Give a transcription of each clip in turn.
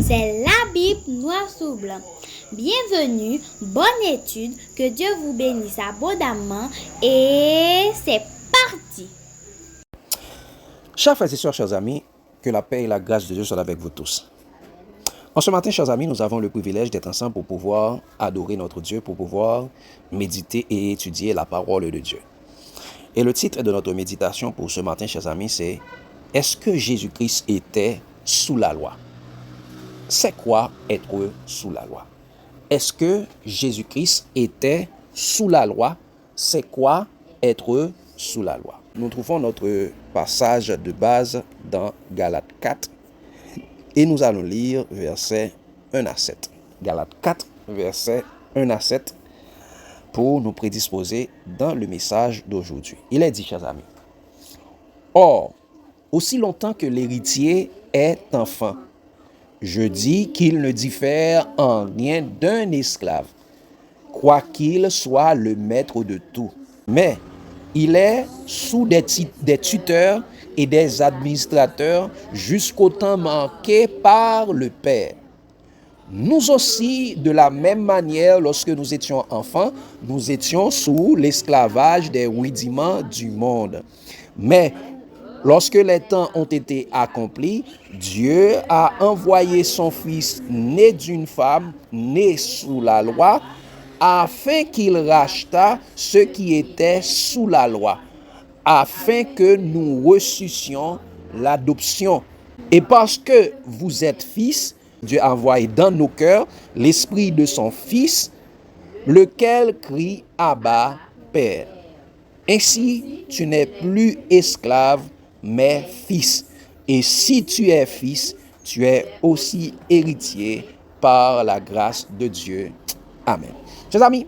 C'est la Bible noir sur blanc. Bienvenue, bonne étude, que Dieu vous bénisse abondamment et c'est parti. Chers frères et sœurs, chers amis, que la paix et la grâce de Dieu soient avec vous tous. En ce matin, chers amis, nous avons le privilège d'être ensemble pour pouvoir adorer notre Dieu, pour pouvoir méditer et étudier la parole de Dieu. Et le titre de notre méditation pour ce matin, chers amis, c'est « Est-ce que Jésus-Christ était sous la loi ?» C'est quoi être sous la loi? Est-ce que Jésus-Christ était sous la loi? C'est quoi être sous la loi? Nous trouvons notre passage de base dans Galates 4 et nous allons lire versets 1 à 7. Galates 4, versets 1 à 7 pour nous prédisposer dans le message d'aujourd'hui. Il est dit, chers amis, « Or, aussi longtemps que l'héritier est enfant, je dis qu'il ne diffère en rien d'un esclave, quoiqu'il soit le maître de tout. Mais il est sous des tuteurs et des administrateurs jusqu'au temps marqué par le Père. Nous aussi, de la même manière, lorsque nous étions enfants, nous étions sous l'esclavage des rudiments du monde. Mais lorsque les temps ont été accomplis, Dieu a envoyé son Fils né d'une femme, né sous la loi, afin qu'il rachetât ceux qui étaient sous la loi, afin que nous reçussions l'adoption. Et parce que vous êtes fils, Dieu a envoyé dans nos cœurs l'esprit de son Fils, lequel crie Abba, Père. Ainsi, tu n'es plus esclave, mais fils. Et si tu es fils, tu es aussi héritier par la grâce de Dieu. Amen. Chers amis,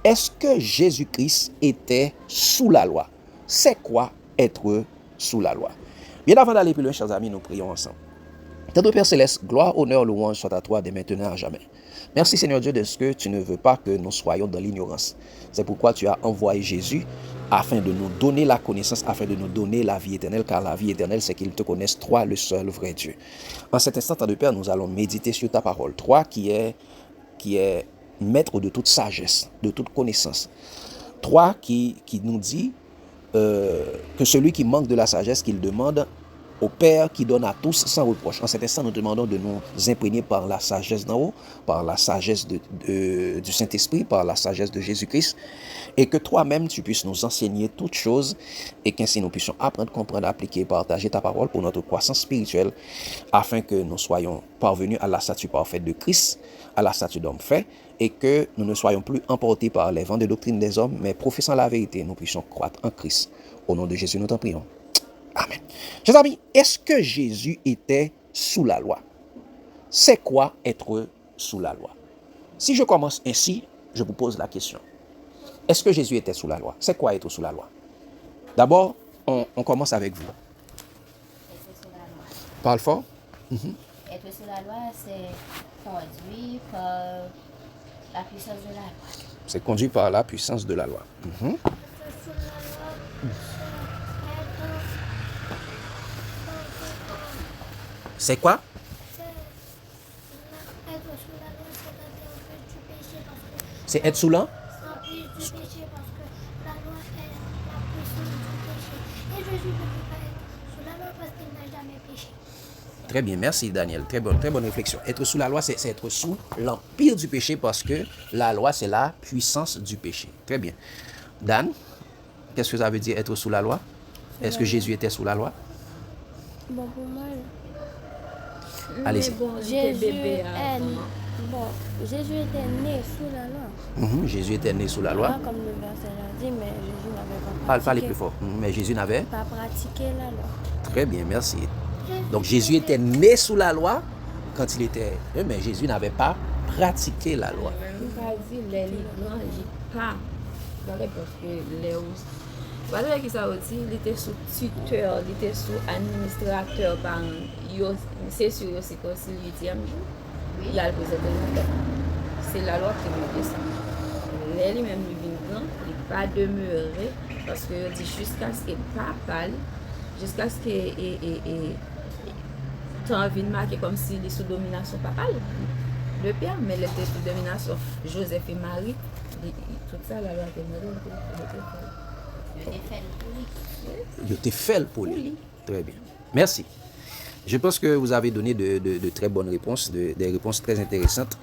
est-ce que Jésus-Christ était sous la loi? C'est quoi être sous la loi? Bien avant d'aller plus loin, chers amis, nous prions ensemble. Notre Père Céleste, gloire, honneur, louange soit à toi dès maintenant à jamais. Merci Seigneur Dieu de ce que tu ne veux pas que nous soyons dans l'ignorance. C'est pourquoi tu as envoyé Jésus afin de nous donner la connaissance, afin de nous donner la vie éternelle, car la vie éternelle, c'est qu'ils te connaissent, toi, le seul vrai Dieu. En cet instant, Tant de Père, nous allons méditer sur ta parole, toi qui es maître de toute sagesse, de toute connaissance. Toi qui nous dit que celui qui manque de la sagesse, qu'il demande au Père qui donne à tous sans reproche. En cet instant, nous demandons de nous imprégner par la sagesse d'en haut, par la sagesse du Saint-Esprit, par la sagesse de Jésus-Christ, et que toi-même, tu puisses nous enseigner toutes choses, et qu'ainsi nous puissions apprendre, comprendre, appliquer et partager ta parole pour notre croissance spirituelle, afin que nous soyons parvenus à la statue parfaite de Christ, à la statue d'homme fait, et que nous ne soyons plus emportés par les vents de doctrine des hommes, mais professant la vérité, nous puissions croître en Christ. Au nom de Jésus, nous t'en prions. Amen. Chers amis, est-ce que Jésus était sous la loi? C'est quoi être sous la loi? Si je commence ainsi, je vous pose la question. Est-ce que Jésus était sous la loi? C'est quoi être sous la loi? D'abord, on commence avec vous. Être sous la loi. Parle fort. Être sous la loi, c'est conduit par la puissance de la loi. C'est conduit par la puissance de la loi. C'est quoi? C'est être sous la? Très bien, merci Daniel. Très bonne réflexion. Être sous la loi, c'est être sous l'empire du péché parce que la loi, c'est la puissance du péché. Très bien. Dan, qu'est-ce que ça veut dire être sous la loi? Est-ce que Jésus était sous la loi? Bon, pour moi, Allez-y. Jésus était né sous la loi. Jésus était né sous la loi. Pas comme le verset l'a dit, mais Jésus n'avait pas Parlez pratiqué, plus fort. Mais Jésus n'avait? pas pratiqué la loi. Très bien, merci. Donc Jésus était né sous la loi quand il était... Mais Jésus n'avait pas pratiqué la loi. Les livres, pas dans les parce que les parce que ça aussi, il était sous tuteur, il était sous administrateur par c'est sûr aussi que si il dit il a le président. C'est la loi qui me dit ça. Les lui-même lui vient grand, il pas demeurer parce que dit jusqu'à ce qu'il pas parle, jusqu'à ce que temps vient marqué comme si les sous domination papale. Le père, mais il était sous domination Joseph et Marie. Tout ça, la loi était Il était fait pour lui. Il était fait pour lui. Très bien. Merci. Je pense que vous avez donné de très bonnes réponses, des réponses très intéressantes.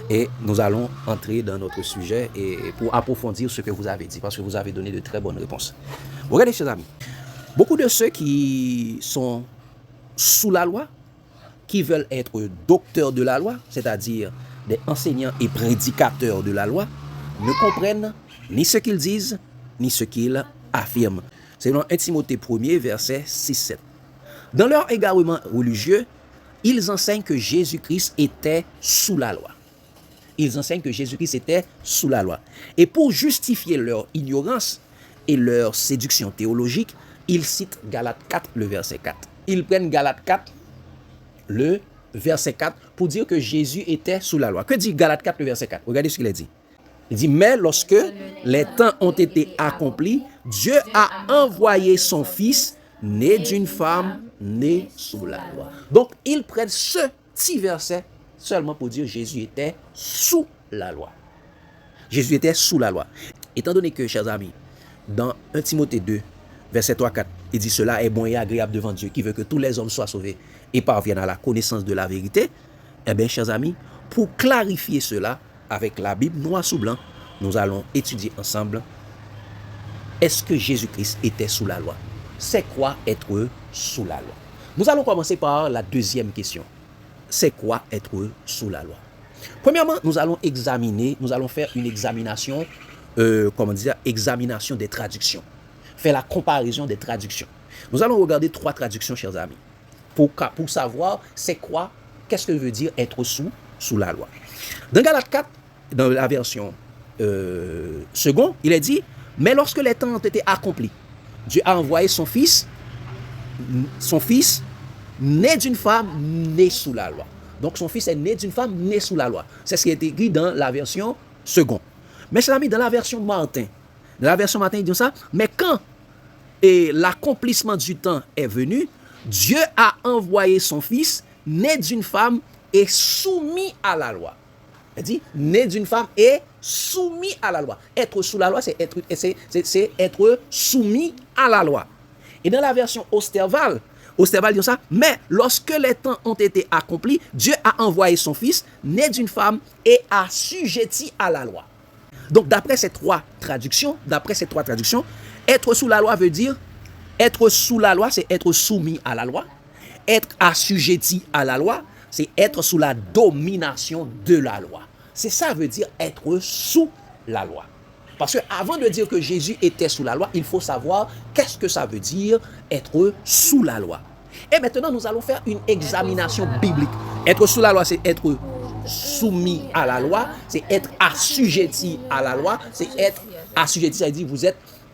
Et nous allons entrer dans notre sujet et pour approfondir ce que vous avez dit, parce que vous avez donné de très bonnes réponses. Regardez, chers amis, beaucoup de ceux qui sont sous la loi, qui veulent être docteurs de la loi, c'est-à-dire des enseignants et prédicateurs de la loi, ne comprennent ni ce qu'ils disent, ni ce qu'ils affirment. C'est dans 1 Timothée 1er, verset 6-7. Dans leur égarement religieux, ils enseignent que Jésus-Christ était sous la loi. Ils enseignent que Jésus-Christ était sous la loi. Et pour justifier leur ignorance et leur séduction théologique, ils citent Galates 4, le verset 4. Ils prennent Galates 4, le verset 4, pour dire que Jésus était sous la loi. Que dit Galates 4, le verset 4? Regardez ce qu'il a dit. Il dit, mais lorsque les temps ont été accomplis, Dieu a envoyé son Fils, né d'une femme, né sous la loi. Donc, ils prennent ce petit verset seulement pour dire Jésus était sous la loi. Jésus était sous la loi. Étant donné que, chers amis, dans 1 Timothée 2, verset 3-4, il dit cela est bon et agréable devant Dieu, qui veut que tous les hommes soient sauvés et parviennent à la connaissance de la vérité. Eh bien, chers amis, pour clarifier cela avec la Bible noir sur blanc, nous allons étudier ensemble est-ce que Jésus-Christ était sous la loi? C'est quoi être sous la loi? Nous allons commencer par la deuxième question. C'est quoi être sous la loi? Premièrement, nous allons faire une examination, examination des traductions. Faire la comparaison des traductions. Nous allons regarder 3 traductions, chers amis, pour savoir qu'est-ce que veut dire être sous la loi. Dans Galates 4, dans la version seconde, il est dit, mais lorsque les temps ont été accomplis, Dieu a envoyé son fils né d'une femme née sous la loi. Donc son fils est né d'une femme née sous la loi. C'est ce qui est écrit dans la version seconde. Mais chers amis, dans la version Martin, il dit ça, mais quand l'accomplissement du temps est venu, Dieu a envoyé son fils né d'une femme et soumis à la loi. Il dit, né d'une femme et soumis à la loi. Être sous la loi, c'est être soumis à la loi. Et dans la version Osterval dit ça, mais lorsque les temps ont été accomplis, Dieu a envoyé son fils, né d'une femme et assujetti à la loi. Donc, d'après ces trois traductions, être sous la loi veut dire, être sous la loi, c'est être soumis à la loi. Être assujetti à la loi, c'est être sous la domination de la loi. C'est ça veut dire être sous la loi. Parce que avant de dire que Jésus était sous la loi, il faut savoir qu'est-ce que ça veut dire être sous la loi. Et maintenant, nous allons faire une examination biblique. Être sous la loi, c'est être soumis à la loi, c'est être assujetti à la loi, c'est être assujetti, ça veut dire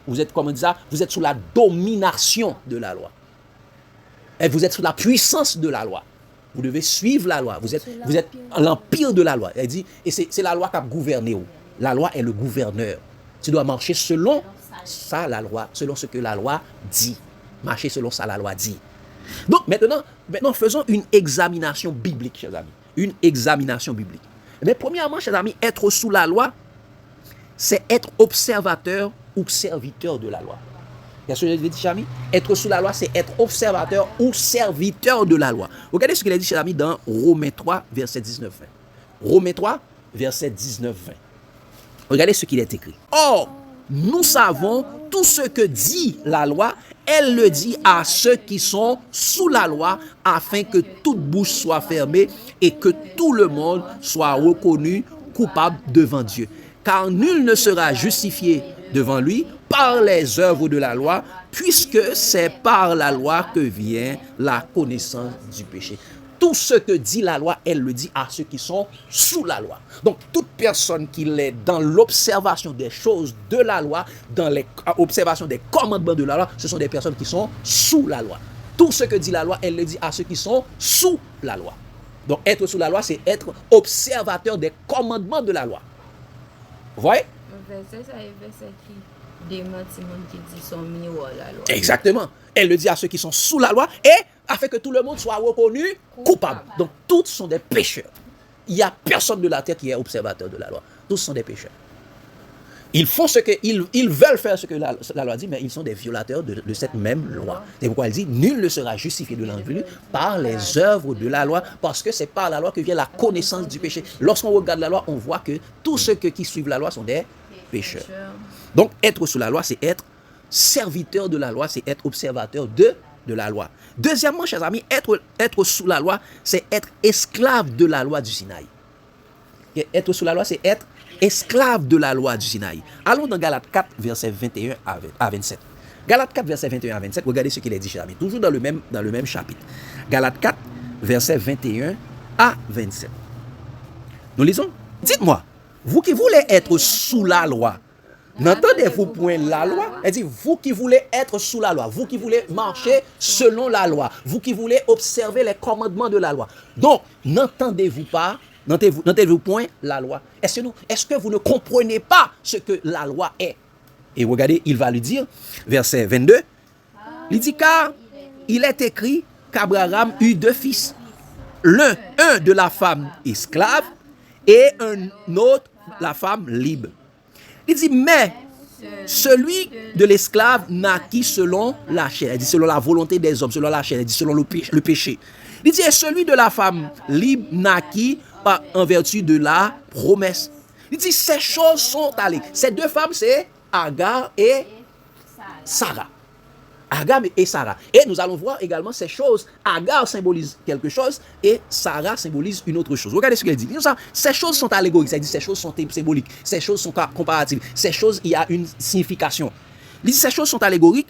vous êtes comment dire ça, vous êtes sous la domination de la loi. Et vous êtes sous la puissance de la loi. Vous devez suivre la loi. Vous êtes l'empire de la loi. Elle dit, et c'est la loi qui a gouverné. La loi est le gouverneur. Tu dois marcher selon ça, la loi, selon ce que la loi dit. Marcher selon ça, la loi dit. Donc maintenant, faisons une examination biblique, chers amis. Une examination biblique. Mais premièrement, chers amis, être sous la loi, c'est être observateur ou serviteur de la loi. Qu'est-ce que je dis, chers amis? Être sous la loi, c'est être observateur ou serviteur de la loi. Regardez ce qu'il a dit, chers amis, dans Romains 3, verset 19-20. Romains 3, verset 19-20. Regardez ce qu'il est écrit. Or, nous savons tout ce que dit la loi, elle le dit à ceux qui sont sous la loi, afin que toute bouche soit fermée et que tout le monde soit reconnu coupable devant Dieu. Car nul ne sera justifié devant lui par les œuvres de la loi, puisque c'est par la loi que vient la connaissance du péché. Tout ce que dit la loi, elle le dit à ceux qui sont sous la loi. Donc, toute personne qui est dans l'observation des choses de la loi, dans l'observation des commandements de la loi, ce sont des personnes qui sont sous la loi. Tout ce que dit la loi, elle le dit à ceux qui sont sous la loi. Donc, être sous la loi, c'est être observateur des commandements de la loi. Vous voyez? Verset, ça est verset qui des monde qui dit son miroir la loi. Exactement. Elle le dit à ceux qui sont sous la loi et afin que tout le monde soit reconnu coupable. Donc, tous sont des pécheurs. Il n'y a personne de la terre qui est observateur de la loi. Tous sont des pécheurs. Ils font ce que ils veulent faire ce que la loi dit, mais ils sont des violateurs de cette même loi. C'est pourquoi elle dit nul ne sera justifié de l'involu par les œuvres de la loi, parce que c'est par la loi que vient la connaissance du péché. Lorsqu'on regarde la loi, on voit que tous ceux qui suivent la loi sont des pécheurs. Donc être sous la loi, c'est être serviteur de la loi, c'est être observateur de la loi. Deuxièmement, chers amis, être sous la loi, c'est être esclave de la loi du Sinaï. Être sous la loi, c'est être esclave de la loi du Sinaï. Allons dans Galates 4, versets 21 à 27. Galates 4, versets 21 à 27, regardez ce qu'il est dit, chers amis, toujours dans le même chapitre. Galates 4, versets 21 à 27. Nous lisons. Dites-moi, vous qui voulez être sous la loi, n'entendez-vous point la loi? Elle dit, vous qui voulez être sous la loi, vous qui voulez marcher selon la loi, vous qui voulez observer les commandements de la loi. Donc, n'entendez-vous point la loi? Est-ce que vous ne comprenez pas ce que la loi est? Et regardez, il va lui dire, verset 22, il dit, car il est écrit qu'Abraham eut 2 fils, un de la femme esclave et un autre la femme libre. Il dit, mais celui de l'esclave naquit selon la chair. Il dit, selon la volonté des hommes, selon la chair. Il dit, selon le péché. Il dit, et celui de la femme libre naquit en vertu de la promesse. Il dit, ces choses sont allées. Ces 2 femmes, c'est Agar et Sarah. Agar et Sarah. Et nous allons voir également ces choses. Agar symbolise quelque chose et Sarah symbolise une autre chose. Regardez ce qu'elle dit. Ces choses sont allégoriques, c'est-à-dire ces choses sont symboliques, ces choses sont comparatives, ces choses, il y a une signification. Il dit ces choses sont allégoriques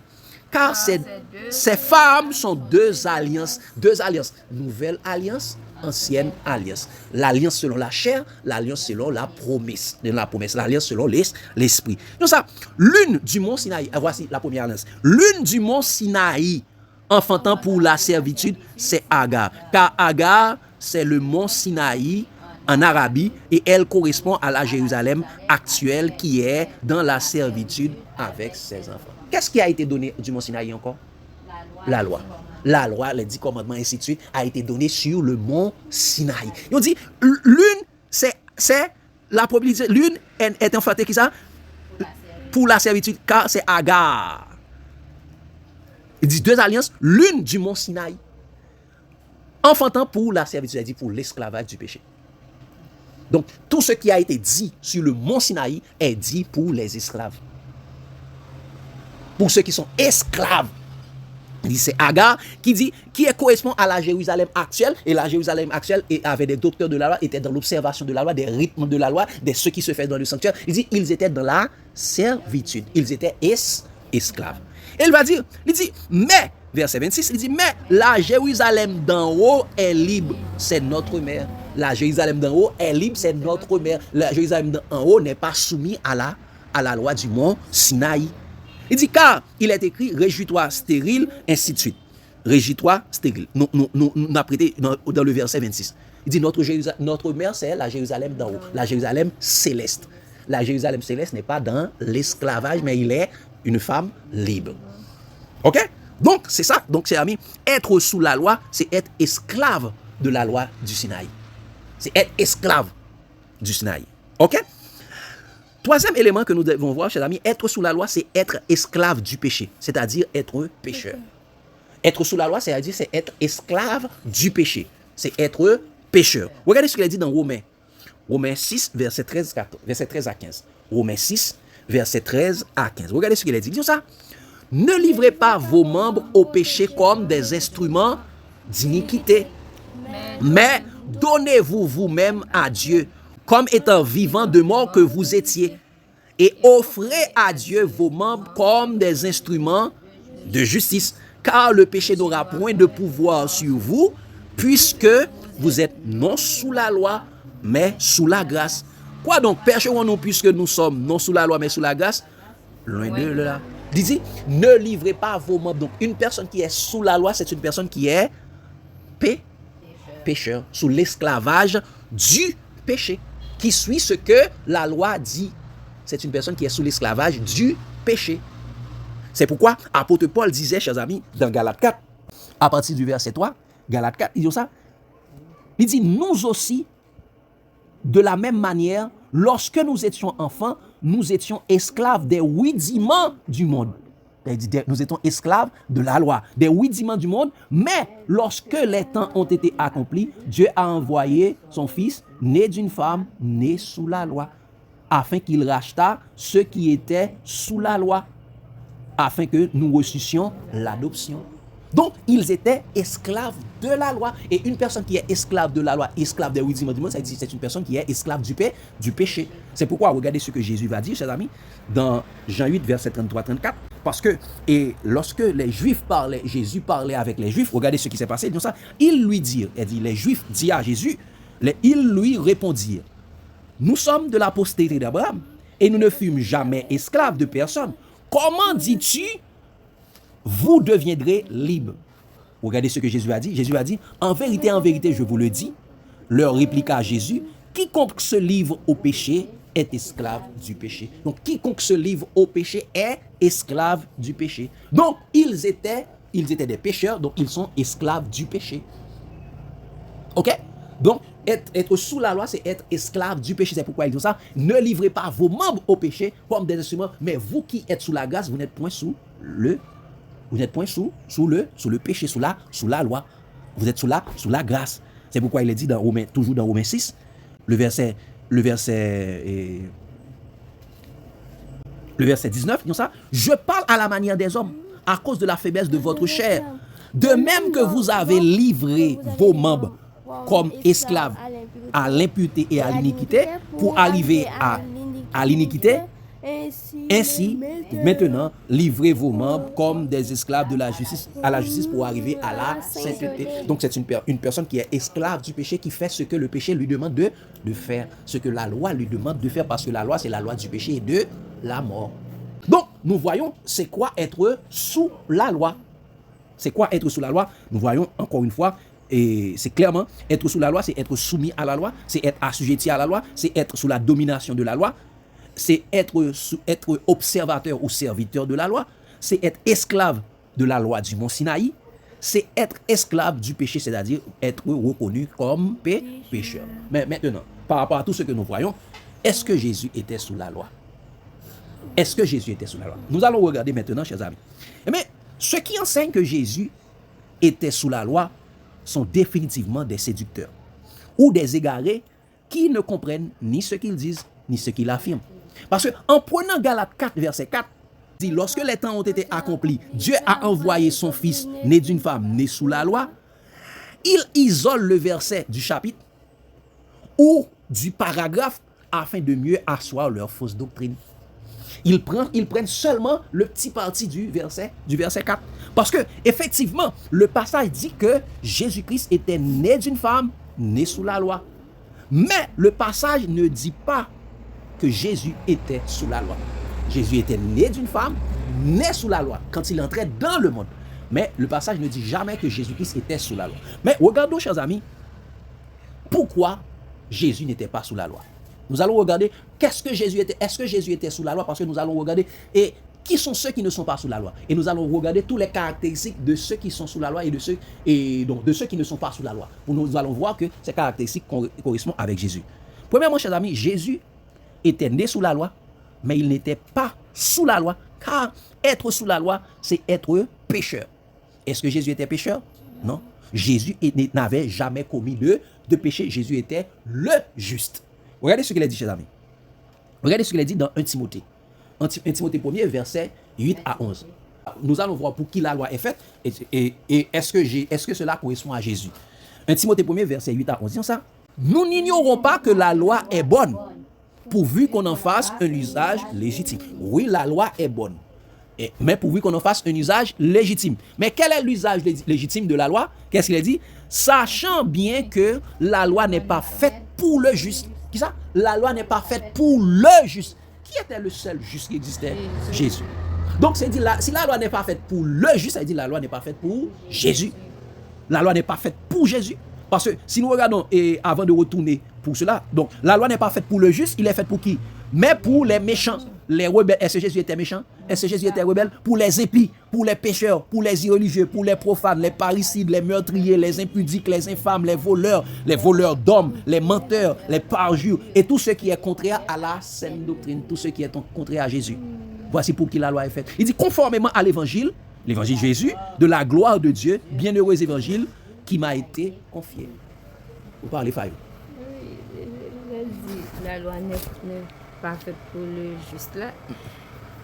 car ces femmes sont 2 alliances. 2 alliances. Nouvelle alliance, ancienne alliance. L'alliance selon la chair, l'alliance selon la promesse. L'alliance selon l'esprit. Donc ça, l'une du mont Sinaï, voici la première alliance. L'une du mont Sinaï, enfantant pour la servitude, c'est Agar. Car Agar, c'est le mont Sinaï en Arabie et elle correspond à la Jérusalem actuelle qui est dans la servitude avec ses enfants. Qu'est-ce qui a été donné du mont Sinaï encore? La loi. La loi, les 10 commandements, ainsi de suite, a été donnée sur le mont Sinaï. Ils ont dit, l'une, c'est la probabilité, l'une est enfantée qui ça? Pour la servitude, car c'est Agar. Il dit 2 alliances, l'une du mont Sinaï, enfantant pour la servitude, c'est-à-dire pour l'esclavage du péché. Donc, tout ce qui a été dit sur le mont Sinaï est dit pour les esclaves. Pour ceux qui sont esclaves. Il dit c'est Agar qui correspond à la Jérusalem actuelle. Et la Jérusalem actuelle avait des docteurs de la loi, étaient dans l'observation de la loi, des rythmes de la loi, de ce qui se fait dans le sanctuaire. Il dit ils étaient dans la servitude. Ils étaient esclaves. Et il va dire, mais, verset 26, il dit, mais la Jérusalem d'en haut est libre, c'est notre mère. La Jérusalem d'en haut est libre, c'est notre mère. La Jérusalem d'en haut n'est pas soumise à la loi du mont Sinaï. Il dit, car il est écrit, réjouis-toi stérile, ainsi de suite. Réjouis-toi stérile. Nous prêté dans le verset 26. Il dit, notre mère, c'est la Jérusalem d'en haut, la Jérusalem céleste. La Jérusalem céleste n'est pas dans l'esclavage, mais il est une femme libre. Ok? Donc, c'est ça. Donc, chers amis, être sous la loi, c'est être esclave de la loi du Sinaï. C'est être esclave du Sinaï. Ok? Troisième élément que nous devons voir, chers amis, être sous la loi, c'est être esclave du péché, c'est-à-dire être pécheur. Être sous la loi, c'est-à-dire c'est être esclave du péché, c'est être pécheur. Regardez ce qu'il a dit dans Romains 6, verset 13 à 15. Romains 6, verset 13 à 15. Regardez ce qu'il a dit. Dis ça. Ne livrez pas vos membres au péché comme des instruments d'iniquité, mais donnez-vous vous-même à Dieu comme étant vivant de mort que vous étiez, et offrez à Dieu vos membres comme des instruments de justice, car le péché n'aura point de pouvoir sur vous, puisque vous êtes non sous la loi, mais sous la grâce. Quoi donc, pécherons-nous puisque nous sommes non sous la loi, mais sous la grâce? Loin de là. Dit, ne livrez pas vos membres. Donc, une personne qui est sous la loi, c'est une personne qui est pécheur, sous l'esclavage du péché, qui suit ce que la loi dit. C'est une personne qui est sous l'esclavage du péché. C'est pourquoi apôtre Paul disait, chers amis, dans Galates 4, à partir du verset 3, Galates 4, il dit ça. Il dit, nous aussi, de la même manière, lorsque nous étions enfants, nous étions esclaves des rudiments du monde. Il dit, nous étions esclaves de la loi, des rudiments du monde, mais lorsque les temps ont été accomplis, Dieu a envoyé son Fils, né d'une femme, né sous la loi, afin qu'il rachetât ceux qui étaient sous la loi, afin que nous reçussions l'adoption. Donc, ils étaient esclaves de la loi. Et une personne qui est esclave de la loi, esclave des rudiments du monde, c'est une personne qui est esclave du péché. C'est pourquoi, regardez ce que Jésus va dire, chers amis, dans Jean 8, verset 33-34. Parce que, et lorsque les Juifs parlaient, Jésus parlait avec les Juifs, regardez ce qui s'est passé. Donc ça, ils lui dirent, les Juifs dirent à Jésus, ils lui répondirent, nous sommes de la postérité d'Abraham, et nous ne fûmes jamais esclaves de personne. Comment dis-tu, vous deviendrez libres? Regardez ce que Jésus a dit. Jésus a dit, en vérité, je vous le dis, leur répliqua Jésus, quiconque se livre au péché est esclave du péché. Donc, quiconque se livre au péché est esclave du péché. Donc, ils étaient des pécheurs, donc ils sont esclaves du péché. Ok? Donc, être sous la loi, c'est être esclave du péché. C'est pourquoi il dit ça. Ne livrez pas vos membres au péché comme des instruments, mais vous qui êtes sous la grâce, vous n'êtes point sous le péché, sous la loi. Vous êtes sous la grâce. C'est pourquoi il est dit toujours dans Romains 6, le verset 19, dit ça, je parle à la manière des hommes, à cause de la faiblesse de votre chair. De même que vous avez livré vos membres comme esclaves à l'impureté et à l'iniquité, pour arriver à l'iniquité, ainsi, maintenant, livrez vos membres comme des esclaves à la justice pour arriver à la sainteté. Donc, c'est une personne qui est esclave du péché, qui fait ce que le péché lui demande de faire, ce que la loi lui demande de faire, parce que la loi, c'est la loi du péché et de la mort. Donc, nous voyons, c'est quoi être sous la loi? C'est quoi être sous la loi? Nous voyons encore une fois, et c'est clairement, être sous la loi, c'est être soumis à la loi, c'est être assujetti à la loi, c'est être sous la domination de la loi, c'est être observateur ou serviteur de la loi, c'est être esclave de la loi du mont Sinaï, c'est être esclave du péché, c'est-à-dire être reconnu comme pécheur. Mais maintenant, par rapport à tout ce que nous voyons, est-ce que Jésus était sous la loi? Est-ce que Jésus était sous la loi? Nous allons regarder maintenant, chers amis. Mais ceux qui enseignent que Jésus était sous la loi sont définitivement des séducteurs ou des égarés qui ne comprennent ni ce qu'ils disent, ni ce qu'ils affirment. Parce qu'en prenant Galates 4, verset 4, dit, lorsque les temps ont été accomplis, Dieu a envoyé son Fils, né d'une femme, né sous la loi. Il isole le verset du chapitre ou du paragraphe afin de mieux asseoir leur fausse doctrine. Ils prennent seulement le petit parti du verset 4. Parce que, effectivement, le passage dit que Jésus-Christ était né d'une femme, né sous la loi. Mais le passage ne dit pas que Jésus était sous la loi. Jésus était né d'une femme, né sous la loi, quand il entrait dans le monde. Mais le passage ne dit jamais que Jésus-Christ était sous la loi. Mais regardons, chers amis, pourquoi Jésus n'était pas sous la loi. Nous allons regarder qu'est-ce que Jésus était. Est-ce que Jésus était sous la loi? Parce que nous allons regarder et qui sont ceux qui ne sont pas sous la loi. Et nous allons regarder toutes les caractéristiques de ceux qui sont sous la loi et de ceux qui ne sont pas sous la loi. Nous allons voir que ces caractéristiques correspondent avec Jésus. Premièrement, chers amis, Jésus était né sous la loi, mais il n'était pas sous la loi, car être sous la loi, c'est être pécheur. Est-ce que Jésus était pécheur? Non. Jésus n'avait jamais commis de péché. Jésus était le juste. Regardez ce qu'il a dit, chers amis. Regardez ce qu'il a dit dans 1 Timothée. 1 Timothée 1er, verset 8 à 11. Nous allons voir pour qui la loi est faite et est-ce que cela correspond à Jésus. 1 Timothée 1er, verset 8 à 11. Disons ça. Nous n'ignorons pas que la loi est bonne, pourvu qu'on en fasse un usage légitime. Oui, la loi est bonne, mais pourvu qu'on en fasse un usage légitime. Mais quel est l'usage légitime de la loi? Qu'est-ce qu'il a dit? Sachant bien que la loi n'est pas faite pour le juste. Qui ça? La loi n'est pas faite pour le juste. Qui était le seul juste qui existait? Jésus. Donc, c'est dit, si la loi n'est pas faite pour le juste, ça veut dire la loi n'est pas faite pour Jésus. La loi n'est pas faite pour Jésus. Parce que si nous regardons, et avant de retourner pour cela, donc la loi n'est pas faite pour le juste, il est faite pour qui? Mais pour les méchants. les rebelles, est-ce que Jésus était méchant? Est-ce que Jésus était rebelle? Pour les impies, pour les pécheurs, pour les irreligieux, pour les profanes, les parricides, les meurtriers, les impudiques, les infâmes, les voleurs d'hommes, les menteurs, les parjures, et tout ce qui est contraire à la saine doctrine, tout ce qui est contraire à Jésus. Voici pour qui la loi est faite. Il dit conformément à l'évangile Jésus, de la gloire de Dieu, bienheureux évangile qui m'a été confié. Vous parlez, Fayou? Oui, la loi n'est pas faite pour le juste là.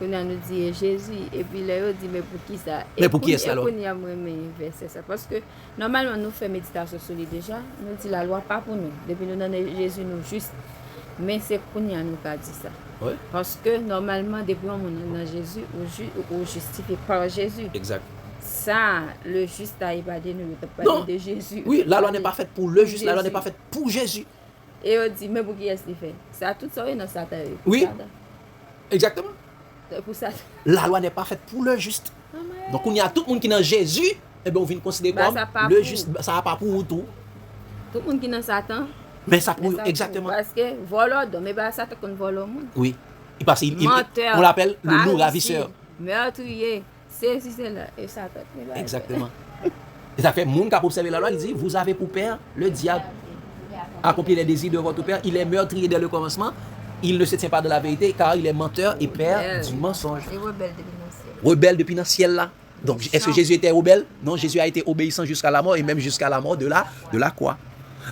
On nous dit Jésus, et puis là, on dit mais pour qui ça? Mais pour qui est-ce alors? Et pour verset ça. Parce que normalement, nous faisons méditation sur lui déjà. Nous dit la loi pas pour nous. Depuis nous donnons Jésus nous juste. Mais c'est pour nous qui a dit ça. Oui. Parce que normalement, depuis on est dans Jésus, ou justifié par Jésus. Exact. Ça, le juste a évadé nous, pas de Jésus. Oui, la loi n'est pas faite pour le juste, la loi n'est pas faite pour Jésus. Et on dit, mais pour qui est-ce qu'il fait? Ça, tout ça, dans Satan. Oui. Exactement. Pour ça. La loi n'est pas faite pour le juste. Donc, on y a tout le monde qui est dans Jésus, et bien on vient considérer comme le juste. Ça va pas pour tout. Tout le monde qui est dans Satan. Mais ça pour exactement. Parce que voleur d'homme, mais Satan qu'on vole au monde. Oui. Parce on l'appelle le loup ravisseur. Meurtrier, c'est là, et Satan. Exactement. Et ça fait, monde qui a observé la loi, il dit, vous avez pour père le diable. Accomplir les désirs de votre père. Il est meurtrier dès le commencement. Il ne se tient pas de la vérité car il est menteur et père du mensonge. Et rebelle depuis le ciel. Rebelle depuis le ciel là. Donc, est-ce que Jésus était rebelle? Non, Jésus a été obéissant jusqu'à la mort et même jusqu'à la mort de la croix.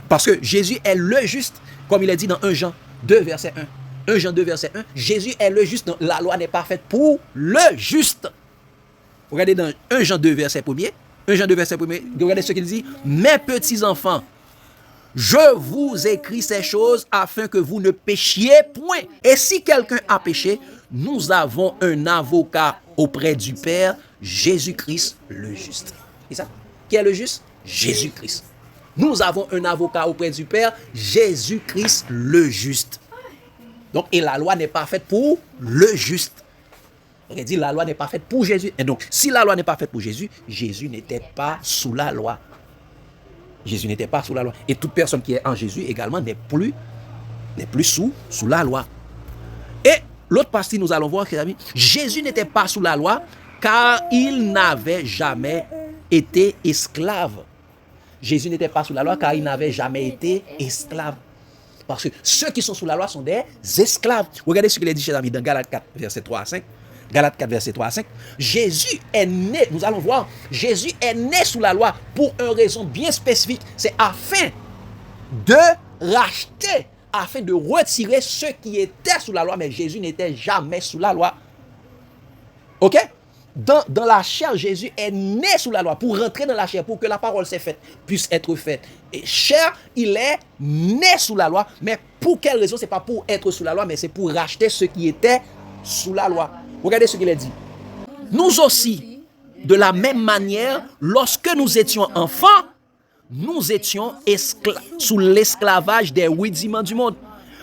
Parce que Jésus est le juste, comme il est dit dans 1 Jean 2, verset 1. 1 Jean 2, verset 1. Jésus est le juste. Donc, la loi n'est pas faite pour le juste. Regardez dans 1 Jean 2, verset 1er. 1 Jean 2, verset 1er. Regardez ce qu'il dit. Mes petits enfants, je vous écris ces choses afin que vous ne péchiez point. Et si quelqu'un a péché, nous avons un avocat auprès du Père, Jésus-Christ le juste. C'est ça? Qui est le juste? Jésus-Christ. Nous avons un avocat auprès du Père, Jésus-Christ le juste. Donc, et la loi n'est pas faite pour le juste. On dit la loi n'est pas faite pour Jésus. Et donc, si la loi n'est pas faite pour Jésus, Jésus n'était pas sous la loi. Jésus n'était pas sous la loi. Et toute personne qui est en Jésus également n'est plus sous la loi. Et l'autre partie, nous allons voir, amis, Jésus n'était pas sous la loi car il n'avait jamais été esclave. Jésus n'était pas sous la loi car il n'avait jamais été esclave. Parce que ceux qui sont sous la loi sont des esclaves. Regardez ce qu'il est dit, chers amis, dans Galates 4, verset 3 à 5. Galates 4, verset 3 à 5. Jésus est né, nous allons voir, Jésus est né sous la loi pour une raison bien spécifique. C'est afin de racheter, afin de retirer ceux qui étaient sous la loi, mais Jésus n'était jamais sous la loi. Ok? Dans la chair, Jésus est né sous la loi pour rentrer dans la chair, pour que la parole s'est faite, puisse être faite. Et chair, il est né sous la loi, mais pour quelle raison? C'est pas pour être sous la loi, mais c'est pour racheter ceux qui étaient sous la loi. Regardez ce qu'il a dit. Nous aussi, de la même manière, lorsque nous étions enfants, nous étions sous l'esclavage des rudiments du monde.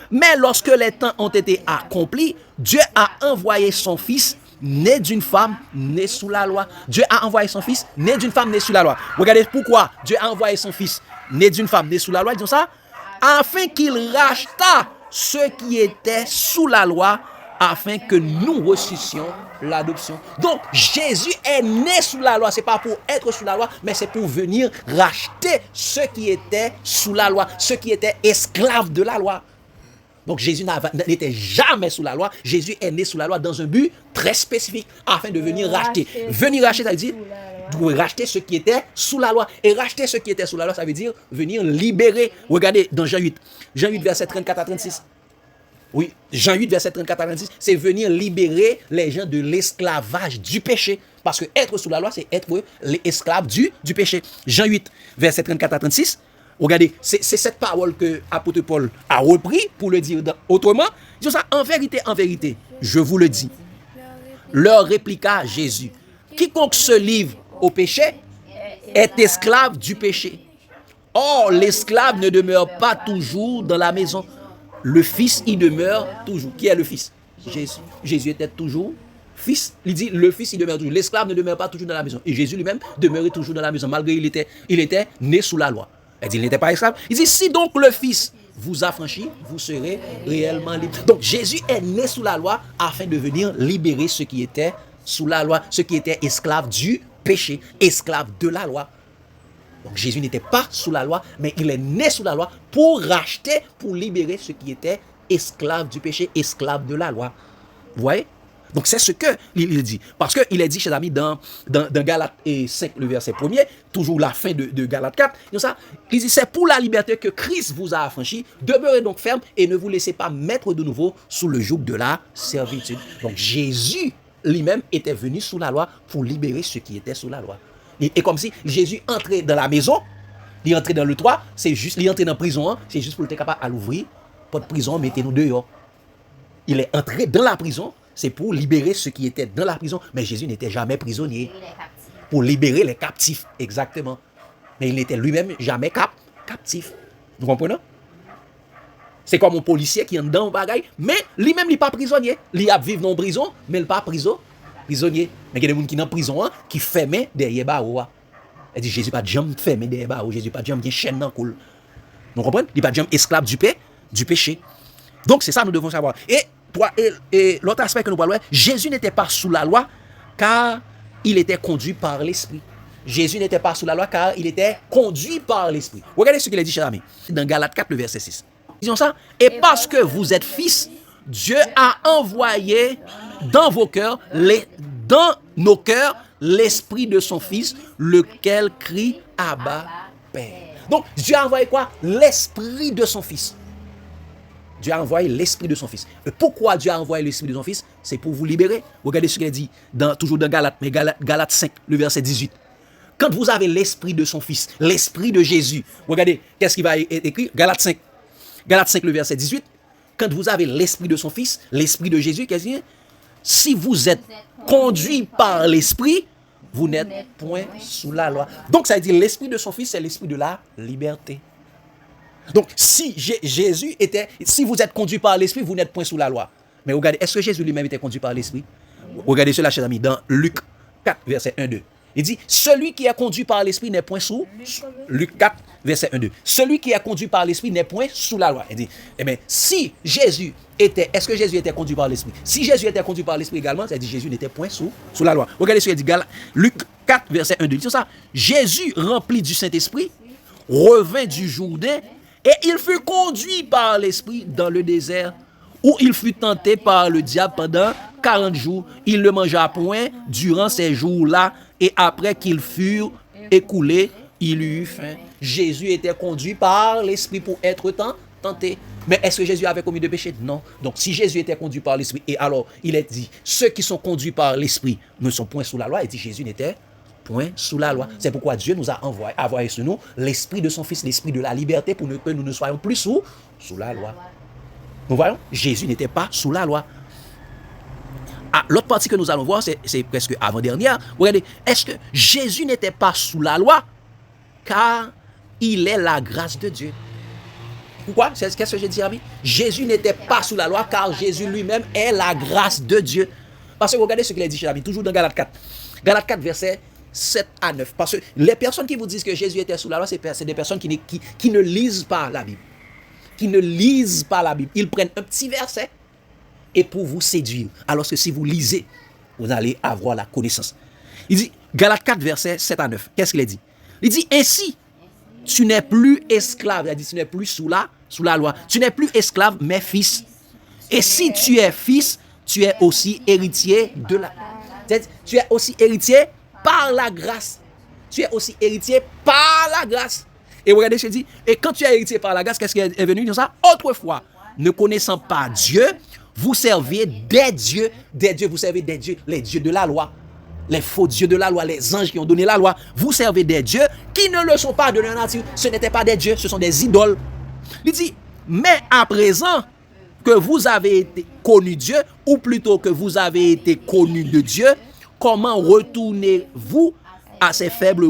Mais lorsque les temps ont été accomplis, Dieu a envoyé son Fils, né d'une femme, né sous la loi. Dieu a envoyé son Fils, né d'une femme, né sous la loi. Regardez pourquoi Dieu a envoyé son Fils, né d'une femme, né sous la loi. Disons ça, afin qu'il racheta ceux qui étaient sous la loi, afin que nous reçussions l'adoption. Donc, Jésus est né sous la loi. Ce n'est pas pour être sous la loi, mais c'est pour venir racheter ceux qui étaient sous la loi, ceux qui étaient esclaves de la loi. Donc, Jésus n'était jamais sous la loi. Jésus est né sous la loi dans un but très spécifique, afin de venir racheter. Venir racheter, ça veut dire racheter ceux qui étaient sous la loi. Et racheter ceux qui étaient sous la loi, ça veut dire venir libérer. Regardez dans Jean 8, verset 34 à 36. Oui, Jean 8, verset 34 à 36, c'est venir libérer les gens de l'esclavage du péché. Parce que être sous la loi, c'est être l'esclave du péché. Jean 8, verset 34 à 36, regardez, c'est cette parole que l'apôtre Paul a repris pour le dire autrement. Il dit ça, en vérité, je vous le dis. Leur répliqua Jésus, quiconque se livre au péché est esclave du péché. Or, l'esclave ne demeure pas toujours dans la maison. Le Fils y demeure toujours. Qui est le Fils? Jésus. Jésus était toujours Fils. Il dit, le Fils y demeure toujours. L'esclave ne demeure pas toujours dans la maison. Et Jésus lui-même demeurait toujours dans la maison, malgré il était né sous la loi. Il dit, il n'était pas esclave. Il dit, si donc le Fils vous affranchit, vous serez réellement libre. Donc Jésus est né sous la loi afin de venir libérer ceux qui étaient sous la loi, ceux qui étaient esclaves du péché, esclaves de la loi. Donc Jésus n'était pas sous la loi, mais il est né sous la loi pour racheter, pour libérer ceux qui étaient esclaves du péché, esclaves de la loi. Vous voyez? Donc c'est ce qu'il dit. Parce qu'il est dit, chers amis, dans Galates 5, le verset 1er, toujours la fin de Galates 4, il dit, c'est pour la liberté que Christ vous a affranchis, demeurez donc ferme et ne vous laissez pas mettre de nouveau sous le joug de la servitude. Donc Jésus lui-même était venu sous la loi pour libérer ceux qui étaient sous la loi. Et comme si Jésus entrait dans la maison, il entrait dans le toit, c'est juste, il entrait dans la prison, c'est juste pour être capable à l'ouvrir, pas de prison, mettez-nous dehors. Il est entré dans la prison, c'est pour libérer ceux qui étaient dans la prison. Mais Jésus n'était jamais prisonnier. Pour libérer les captifs, exactement. Mais il n'était lui-même jamais captif. Vous comprenez? C'est comme un policier qui est dans un bagaille, mais lui-même, il n'est pas prisonnier. Il a vivre dans une prison, mais il n'est pas prisonnier. Mais il y a des gens qui sont en prison, qui ferment derrière barreau. Il dit, Jésus pas de jambe fermé derrière barreau. Jésus pas de jambe qui chaîne dans le col. Vous comprenez? Il n'est pas de jambe esclave du péché. Donc, c'est ça que nous devons savoir. Et l'autre aspect que nous parlons, Jésus n'était pas sous la loi car il était conduit par l'Esprit. Jésus n'était pas sous la loi car il était conduit par l'Esprit. Regardez ce qu'il a dit, chers amis, dans Galates 4, le verset 6. Disons ça. Et parce que vous êtes fils, Dieu a envoyé dans nos cœurs, l'Esprit de son Fils, lequel crie Abba, Père. Donc, Dieu a envoyé quoi? L'Esprit de son Fils. Dieu a envoyé l'Esprit de son Fils. Et pourquoi Dieu a envoyé l'Esprit de son Fils? C'est pour vous libérer. Regardez ce qu'il a dit, toujours dans Galates, mais Galates 5, le verset 18. Quand vous avez l'Esprit de son Fils, l'Esprit de Jésus, regardez, qu'est-ce qu'il va écrire? Galates 5, le verset 18. Quand vous avez l'Esprit de son Fils, l'Esprit de Jésus, qu'est-ce qu'il dit? Si vous êtes conduit par l'Esprit, vous n'êtes point sous la loi. Donc ça veut dire l'Esprit de son Fils, c'est l'Esprit de la liberté. Donc, si vous êtes conduit par l'Esprit, vous n'êtes point sous la loi. Mais regardez, est-ce que Jésus lui-même était conduit par l'Esprit? Regardez cela, chers amis, dans Luc 4, verset 1-2. Il dit, celui qui est conduit par l'Esprit n'est point sous... Luc 4, verset 1-2. Celui qui est conduit par l'Esprit n'est point sous la loi. Il dit, eh bien, si Jésus était... Est-ce que Jésus était conduit par l'Esprit? Si Jésus était conduit par l'Esprit également, ça dit Jésus n'était point sous la loi. Regardez ce qu'il dit, Luc 4, verset 1-2. Il dit ça, Jésus, rempli du Saint-Esprit, revint du Jourdain, et il fut conduit par l'Esprit dans le désert, où il fut tenté par le diable pendant 40 jours. Il ne mangea point durant ces jours-là, et après qu'ils furent écoulés, il eut faim. Jésus était conduit par l'Esprit pour être tenté. Mais est-ce que Jésus avait commis de péché? Non. Donc si Jésus était conduit par l'Esprit, et alors il est dit, ceux qui sont conduits par l'Esprit ne sont point sous la loi, et dit Jésus n'était point sous la loi. C'est pourquoi Dieu nous a envoyé sur nous l'Esprit de son Fils, l'Esprit de la liberté, pour que nous ne soyons plus sous la loi. Nous voyons, Jésus n'était pas sous la loi. Ah, l'autre partie que nous allons voir, c'est presque avant-dernière. Regardez, est-ce que Jésus n'était pas sous la loi car il est la grâce de Dieu? Pourquoi? Qu'est-ce que j'ai dit, ami? Jésus n'était pas sous la loi car Jésus lui-même est la grâce de Dieu. Parce que regardez ce qu'il a dit, cher ami, toujours dans Galates 4. Galates 4, verset 7 à 9. Parce que les personnes qui vous disent que Jésus était sous la loi, c'est des personnes qui ne lisent pas la Bible. Qui ne lisent pas la Bible. Ils prennent un petit verset et pour vous séduire. Alors que si vous lisez, vous allez avoir la connaissance. Il dit, Galates 4, verset 7 à 9. Qu'est-ce qu'il a dit? Il dit, ainsi, tu n'es plus esclave. Il a dit, tu n'es plus sous la loi. Tu n'es plus esclave, mais fils. Et si tu es fils, tu es aussi héritier de la... Tu es aussi héritier par la grâce. Tu es aussi héritier par la grâce. Et regardez ce qu'il dit. Et quand tu es héritier par la grâce, qu'est-ce qui est venu dans ça? Autrefois, ne connaissant pas Dieu, vous servez des dieux, vous servez des dieux, les dieux de la loi, les faux dieux de la loi, les anges qui ont donné la loi. Vous servez des dieux qui ne le sont pas de leur nature. Ce n'étaient pas des dieux, ce sont des idoles. Il dit, mais à présent que vous avez été connu Dieu, ou plutôt que vous avez été connu de Dieu, comment retournez-vous à ces faibles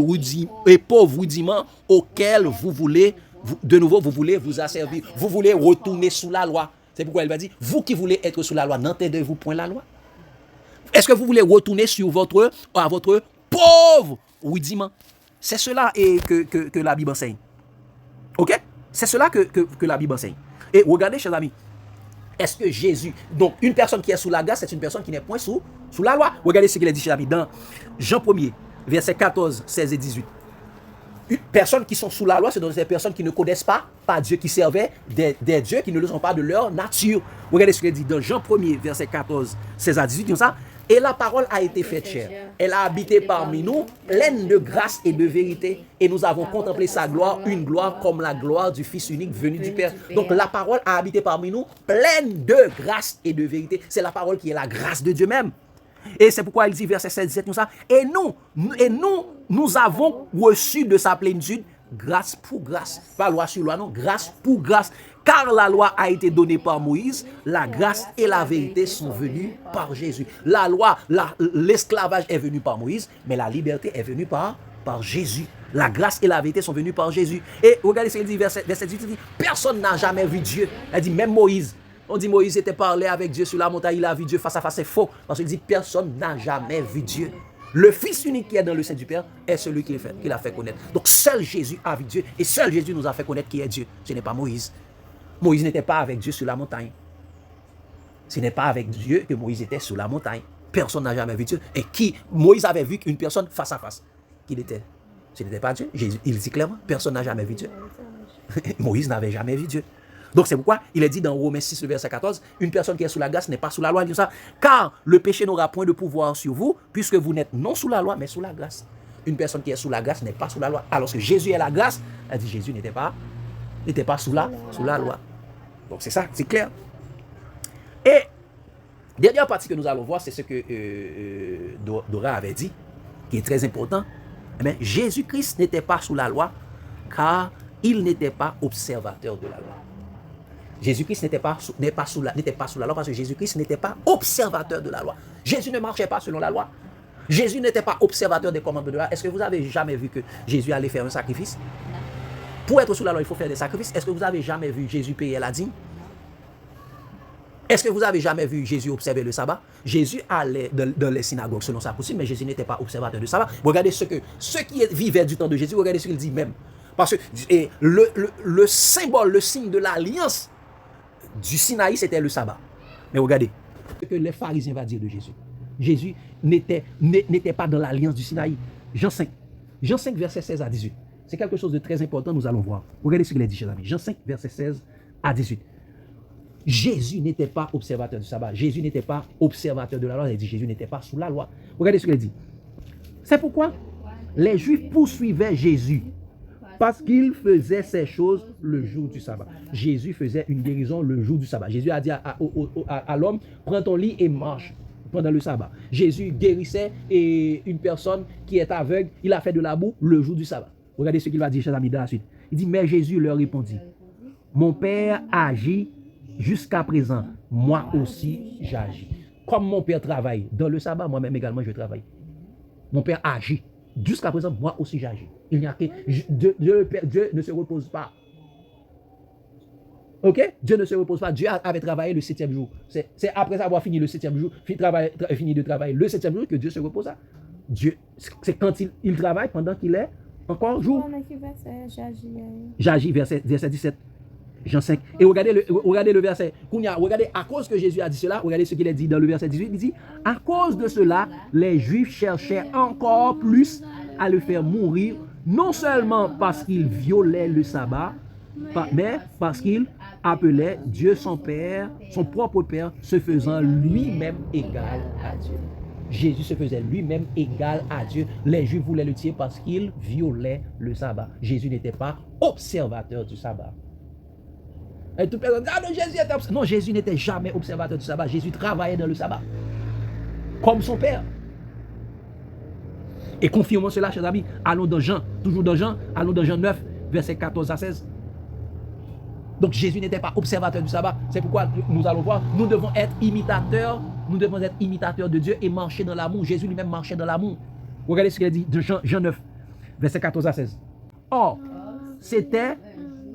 et pauvres rudiments auxquels vous voulez vous asservir? Vous voulez retourner sous la loi. C'est pourquoi elle va dire, vous qui voulez être sous la loi, n'entendez-vous point la loi? Est-ce que vous voulez retourner à votre pauvre rudiment? C'est cela que la Bible enseigne. Ok? C'est cela que la Bible enseigne. Et regardez, chers amis, est-ce que Jésus, donc une personne qui est sous la grâce, c'est une personne qui n'est point sous la loi. Regardez ce qu'il a dit, chers amis, dans Jean 1er, versets 14, 16 et 18. Une personne qui sont sous la loi, ce sont des personnes qui ne connaissent pas Dieu, qui servaient des dieux qui ne le sont pas de leur nature. Regardez ce qu'il dit dans Jean 1er, verset 14, 16 à 18, comme ça. Et la parole a été faite chair. Elle a habité parmi nous, pleine de grâce et de vérité. Et nous avons contemplé sa gloire, une gloire comme la gloire du Fils unique venu du Père. Donc la parole a habité parmi nous, pleine de grâce et de vérité. C'est la parole qui est la grâce de Dieu même. Et c'est pourquoi il dit, verset 16, 17, comme ça. Et nous avons reçu de sa plénitude grâce pour grâce. Pas loi sur loi, non, grâce pour grâce. Car la loi a été donnée par Moïse, la grâce et la vérité sont venues par Jésus. La loi, l'esclavage est venu par Moïse, mais la liberté est venue par Jésus. La grâce et la vérité sont venues par Jésus. Et regardez ce qu'il dit, verset 18, il dit, personne n'a jamais vu Dieu. Elle dit, même Moïse. On dit Moïse était parlé avec Dieu sur la montagne, il a vu Dieu face à face, c'est faux. Parce qu'il dit, personne n'a jamais vu Dieu. Le Fils unique qui est dans le sein du Père est celui qui l'a fait connaître. Donc seul Jésus a vu Dieu et seul Jésus nous a fait connaître qui est Dieu. Ce n'est pas Moïse. Moïse n'était pas avec Dieu sur la montagne. Ce n'est pas avec Dieu que Moïse était sur la montagne. Personne n'a jamais vu Dieu. Et Moïse avait vu une personne face à face. Qui était? Ce n'était pas Dieu. Jésus, il dit clairement, personne n'a jamais vu Dieu. Moïse n'avait jamais vu Dieu. Donc c'est pourquoi il est dit dans Romains 6, verset 14, une personne qui est sous la grâce n'est pas sous la loi. Il dit ça, car le péché n'aura point de pouvoir sur vous, puisque vous n'êtes non sous la loi, mais sous la grâce. Une personne qui est sous la grâce n'est pas sous la loi. Alors que Jésus est la grâce, elle dit Jésus n'était pas sous la loi. Donc c'est ça, c'est clair. Et dernière partie que nous allons voir, c'est ce que Dora avait dit, qui est très important. Eh bien, Jésus-Christ n'était pas sous la loi, car il n'était pas observateur de la loi. Jésus-Christ n'était pas sous la loi parce que Jésus-Christ n'était pas observateur de la loi. Jésus ne marchait pas selon la loi. Jésus n'était pas observateur des commandements de la loi. Est-ce que vous avez jamais vu que Jésus allait faire un sacrifice? Pour être sous la loi, il faut faire des sacrifices. Est-ce que vous avez jamais vu Jésus payer la dîme? Est-ce que vous avez jamais vu Jésus observer le sabbat? Jésus allait dans les synagogues selon sa coutume, mais Jésus n'était pas observateur du sabbat. Regardez ceux qui vivaient du temps de Jésus, regardez ce qu'il dit même. Parce que le symbole, le signe de l'alliance du Sinaï, c'était le sabbat. Mais regardez ce que les pharisiens vont dire de Jésus. Jésus n'était pas dans l'alliance du Sinaï. Jean 5, verset 16 à 18. C'est quelque chose de très important, nous allons voir. Regardez ce qu'il a dit, chers amis. Jean 5, verset 16 à 18. Jésus n'était pas observateur du sabbat. Jésus n'était pas observateur de la loi. Il dit Jésus n'était pas sous la loi. Regardez ce qu'il a dit. C'est pourquoi les Juifs poursuivaient Jésus. Parce qu'il faisait ces choses le jour du sabbat. Jésus faisait une guérison le jour du sabbat. Jésus a dit à l'homme, prends ton lit et marche pendant le sabbat. Jésus guérissait une personne qui est aveugle, il a fait de la boue le jour du sabbat. Regardez ce qu'il va dire, chers amis, dans la suite. Il dit, mais Jésus leur répondit, mon Père agit jusqu'à présent, moi aussi j'agis. Comme mon Père travaille dans le sabbat, moi-même également je travaille. Mon Père agit. Jusqu'à présent, moi aussi j'agis. Il n'y a que Dieu ne se repose pas. Ok? Dieu ne se repose pas. Dieu avait travaillé le 7e jour. C'est après avoir fini le 7e jour, fini de travailler le 7e jour que Dieu se reposa. Dieu, c'est quand il travaille pendant qu'il est encore jour. J'agis, verset 17. Jean 5. Et regardez le verset. Regardez, à cause que Jésus a dit cela, regardez ce qu'il a dit dans le verset 18. Il dit, à cause de cela, les Juifs cherchaient encore plus à le faire mourir, non seulement parce qu'il violait le sabbat, mais parce qu'il appelait Dieu son Père, son propre Père, se faisant lui-même égal à Dieu. Jésus se faisait lui-même égal à Dieu. Les Juifs voulaient le tuer parce qu'il violait le sabbat. Jésus n'était pas observateur du sabbat. Et toute personne dit, ah non, Jésus était observateur. Non, Jésus n'était jamais observateur du sabbat. Jésus travaillait dans le sabbat. Comme son Père. Et confirmons cela, chers amis. Allons dans Jean, toujours dans Jean, allons dans Jean 9, versets 14 à 16. Donc Jésus n'était pas observateur du sabbat. C'est pourquoi nous allons voir, nous devons être imitateurs de Dieu et marcher dans l'amour. Jésus lui-même marchait dans l'amour. Regardez ce qu'il a dit de Jean 9, versets 14 à 16. Or, c'était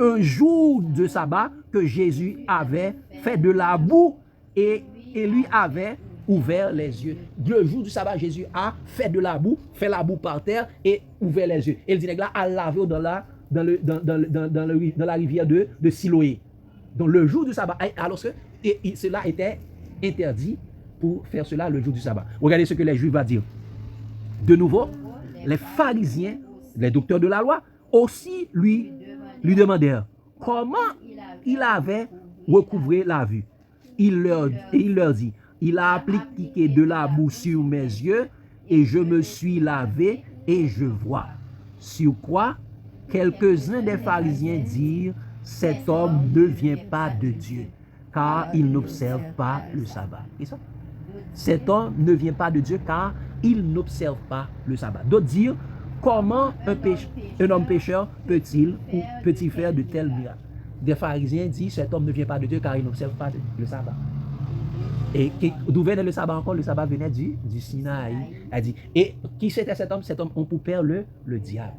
un jour de sabbat que Jésus avait fait de la boue et lui avait ouvert les yeux. Le jour du sabbat, Jésus a fait de la boue, fait la boue par terre et ouvert les yeux. Et il dit, là, à laver dans la rivière de Siloé. Donc le jour du sabbat, alors que cela était interdit pour faire cela le jour du sabbat. Regardez ce que les Juifs vont dire. De nouveau, les pharisiens, les docteurs de la loi, aussi lui demandèrent comment il avait recouvré la vue. Il leur dit, il a appliqué de la boue sur mes yeux et je me suis lavé et je vois. Sur quoi quelques-uns des pharisiens dirent, cet homme ne vient pas de Dieu, car il n'observe pas le sabbat. C'est ça? Cet homme ne vient pas de Dieu, car il n'observe pas le sabbat. D'autres dire, comment un homme pécheur peut-il faire de tels miracles? Des pharisiens disent, cet homme ne vient pas de Dieu, car il n'observe pas le sabbat. Et d'où venait le sabbat encore? Le sabbat venait du Sinaï. Elle dit, et qui c'était cet homme? Cet homme, on pour père le diable.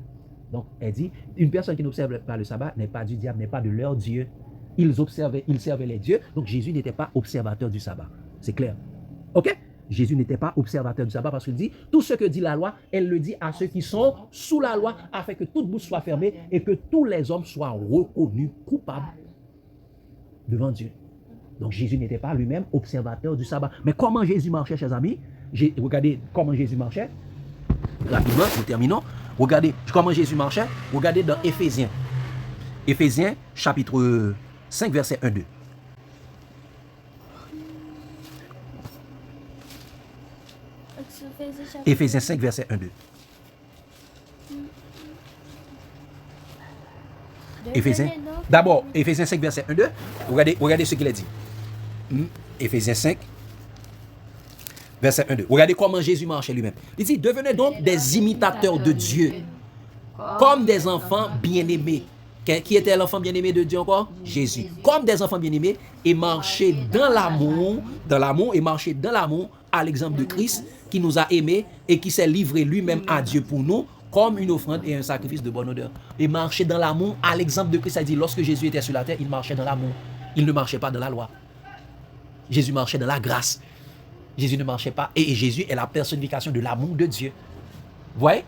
Donc, elle dit, une personne qui n'observe pas le sabbat n'est pas du diable, n'est pas de leur Dieu. Ils servaient les dieux, donc Jésus n'était pas observateur du sabbat. C'est clair. Ok? Jésus n'était pas observateur du sabbat parce qu'il dit, tout ce que dit la loi, elle le dit à ceux qui sont sous la loi, afin que toute bouche soit fermée et que tous les hommes soient reconnus coupables devant Dieu. Donc Jésus n'était pas lui-même observateur du sabbat. Mais comment Jésus marchait, chers amis? Regardez comment Jésus marchait. Rapidement, nous terminons. Regardez comment Jésus marchait. Regardez dans Éphésiens. Éphésiens, chapitre 5, verset 1-2. Éphésiens 5, verset 1-2. D'abord, Éphésiens 5, verset 1-2. Regardez ce qu'il a dit. Éphésiens 5, verset 1-2. Regardez comment Jésus marchait lui-même. Il dit, devenez donc des imitateurs de Dieu, comme des enfants bien-aimés. Qui était l'enfant bien-aimé de Dieu encore? Jésus. Comme des enfants bien-aimés, et marcher dans l'amour, et marcher dans l'amour, à l'exemple de Christ, qui nous a aimés et qui s'est livré lui-même à Dieu pour nous, comme une offrande et un sacrifice de bonne odeur. Et marcher dans l'amour, à l'exemple de Christ, ça dit, lorsque Jésus était sur la terre, il marchait dans l'amour. Il ne marchait pas dans la loi. Jésus marchait dans la grâce. Jésus ne marchait pas. Et Jésus est la personnification de l'amour de Dieu. Vous voyez?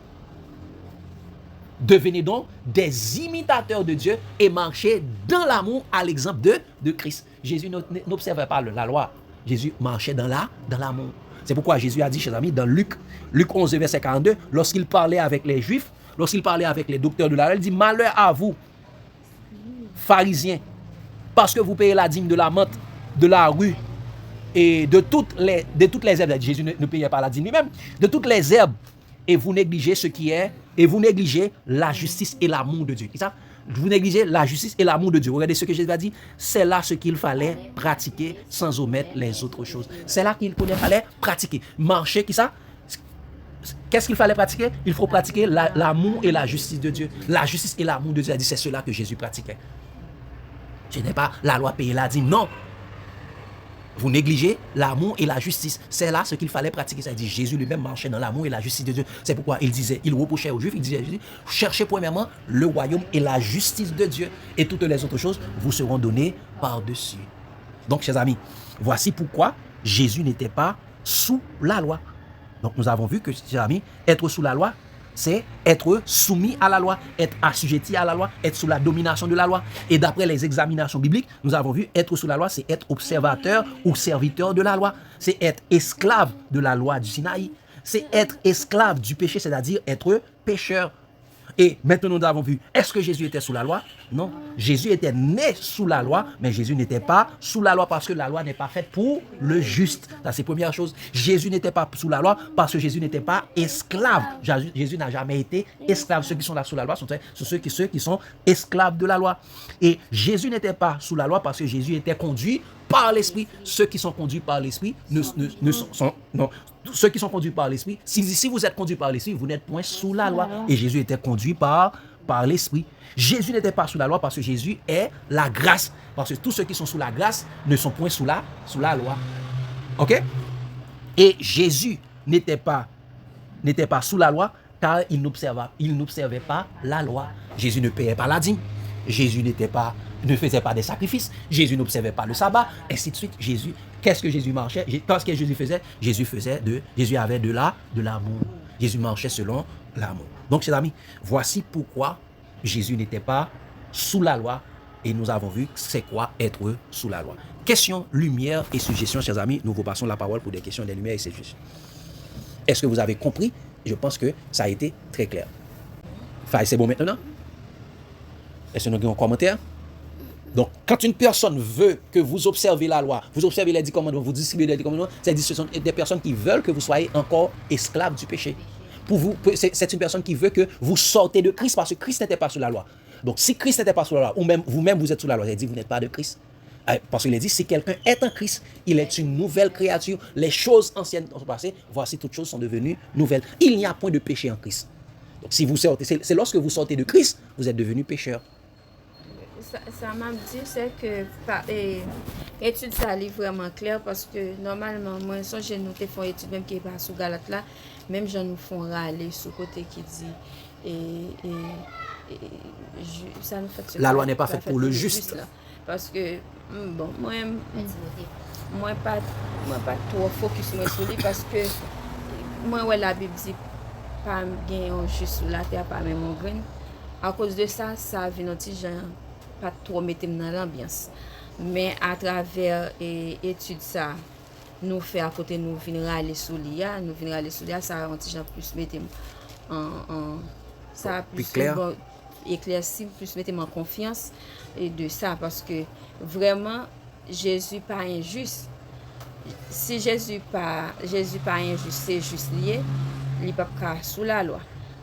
Devenez donc des imitateurs de Dieu et marchez dans l'amour à l'exemple de Christ. Jésus n'observait pas la loi. Jésus marchait dans l'amour. C'est pourquoi Jésus a dit, chers amis, dans Luc 11, verset 42, lorsqu'il parlait avec les Juifs, lorsqu'il parlait avec les docteurs de la loi, il dit, malheur à vous, pharisiens, parce que vous payez la dîme de la menthe, de la rue et de toutes les herbes. Jésus ne payait pas la dîme lui-même, de toutes les herbes. Et vous négligez ce qui est, et vous négligez la justice et l'amour de Dieu. C'est ça? Vous négligez la justice et l'amour de Dieu. Regardez ce que Jésus a dit. C'est là ce qu'il fallait pratiquer sans omettre les autres choses. C'est là qu'il fallait pratiquer. Marcher, qui ça? Qu'est-ce qu'il fallait pratiquer? Il faut pratiquer l'amour et la justice de Dieu. La justice et l'amour de Dieu. Il a dit, c'est cela que Jésus pratiquait. Ce n'est pas la loi payer la dîme. Non. Vous négligez l'amour et la justice. C'est là ce qu'il fallait pratiquer. Ça dit, Jésus lui-même marchait dans l'amour et la justice de Dieu. C'est pourquoi il reprochait aux Juifs, il disait, cherchez premièrement le royaume et la justice de Dieu. Et toutes les autres choses vous seront données par-dessus. Donc, chers amis, voici pourquoi Jésus n'était pas sous la loi. Donc, nous avons vu que, chers amis, être sous la loi, c'est être soumis à la loi, être assujetti à la loi, être sous la domination de la loi. Et d'après les examinations bibliques, nous avons vu être sous la loi, c'est être observateur ou serviteur de la loi. C'est être esclave de la loi du Sinaï. C'est être esclave du péché, c'est-à-dire être pécheur. Et maintenant, nous avons vu, est-ce que Jésus était sous la loi? Non. Jésus était né sous la loi, mais Jésus n'était pas sous la loi parce que la loi n'est pas faite pour le juste. Ça, c'est la première chose. Jésus n'était pas sous la loi parce que Jésus n'était pas esclave. Jésus n'a jamais été esclave. Ceux qui sont là sous la loi sont ceux qui sont esclaves de la loi. Et Jésus n'était pas sous la loi parce que Jésus était conduit par l'Esprit. Ceux qui sont conduits par l'Esprit ceux qui sont conduits par l'Esprit, si vous êtes conduits par l'Esprit, vous n'êtes point sous la loi. Et Jésus était conduit par l'Esprit. Jésus n'était pas sous la loi parce que Jésus est la grâce. Parce que tous ceux qui sont sous la grâce ne sont point sous la loi. Ok? Et Jésus n'était pas sous la loi car il n'observait pas la loi. Jésus ne payait pas la dîme. Jésus ne faisait pas des sacrifices. Jésus n'observait pas le sabbat, ainsi de suite. Qu'est-ce que Jésus marchait? Qu'est-ce que Jésus faisait? Jésus avait de l'amour. Jésus marchait selon l'amour. Donc, chers amis, voici pourquoi Jésus n'était pas sous la loi et nous avons vu c'est quoi être sous la loi. Question, lumière et suggestions, chers amis. Nous vous passons la parole pour des questions de lumière et suggestions. Est-ce que vous avez compris? Je pense que ça a été très clair. Faye, c'est bon maintenant? Est-ce que nous avons un commentaire? Donc, quand une personne veut que vous observez la loi, vous observez les 10 commandements, vous distribuez les 10 commandements, c'est-à-dire ce sont des personnes qui veulent que vous soyez encore esclaves du péché. Pour vous, c'est une personne qui veut que vous sortez de Christ parce que Christ n'était pas sous la loi. Donc, si Christ n'était pas sous la loi, ou même vous-même vous êtes sous la loi, il dit vous n'êtes pas de Christ. Parce qu'il a dit, si quelqu'un est en Christ, il est une nouvelle créature. Les choses anciennes sont passées, voici toutes choses sont devenues nouvelles. Il n'y a point de péché en Christ. Donc, si vous sortez, c'est lorsque vous sortez de Christ, vous êtes devenu pécheur. Ça m'a dit, c'est que l'étude, ça est vraiment clair parce que normalement, moi, j'ai nous font étude, même qui n'est pas sous Galate là, même gens nous font râler sous côté qui dit, ça nous fait la loi n'est pas faite pour le juste. Là. Parce que, bon, moi, pas trop focus sur lui parce que, moi, ouais, la Bible dit, pas gagner juste sur la terre, pas même en grain. À cause de ça, ça vient un petit genre. Pas trop mettre dans l'ambiance. Mais à travers études ça, nous fait à côté nous venir aller sous l'IA, ça un petit gens plus mettre en ça plus clair. Bon, éclairci, plus mettre en confiance et de ça parce que vraiment Jésus pas injuste. Si Jésus pas injuste, c'est juste lié, il pas sous la loi.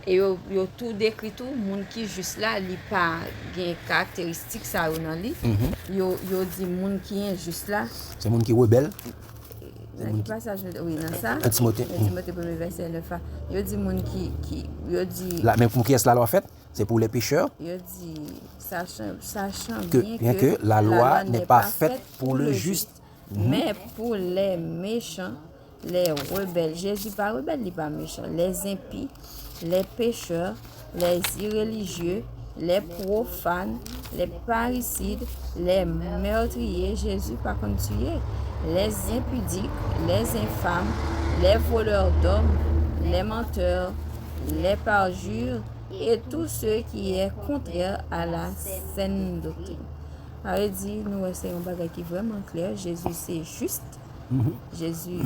Et yo tout décrit tout monde qui juste là li pas gain caractéristique ça dans lui yo dit monde qui est juste là c'est monde qui rebelle dans passage oui dans ça Timothée premier verset 9 yo dit monde qui yo dit là même pour qui est la loi faite c'est pour les pécheurs yo dit sachant bien que la loi n'est pas faite pour le juste mais pour les méchants les rebelles Jésus pas rebelle il pas méchant les impies les pécheurs, les irréligieux, les profanes, les parricides, les meurtriers, Jésus pas tuer, les impudiques, les infâmes, les voleurs d'hommes, les menteurs, les parjures et tout ce qui est contraire à la saine doctrine. Ça dit, nous c'est un bagage qui est vraiment clair. Jésus c'est juste. Jésus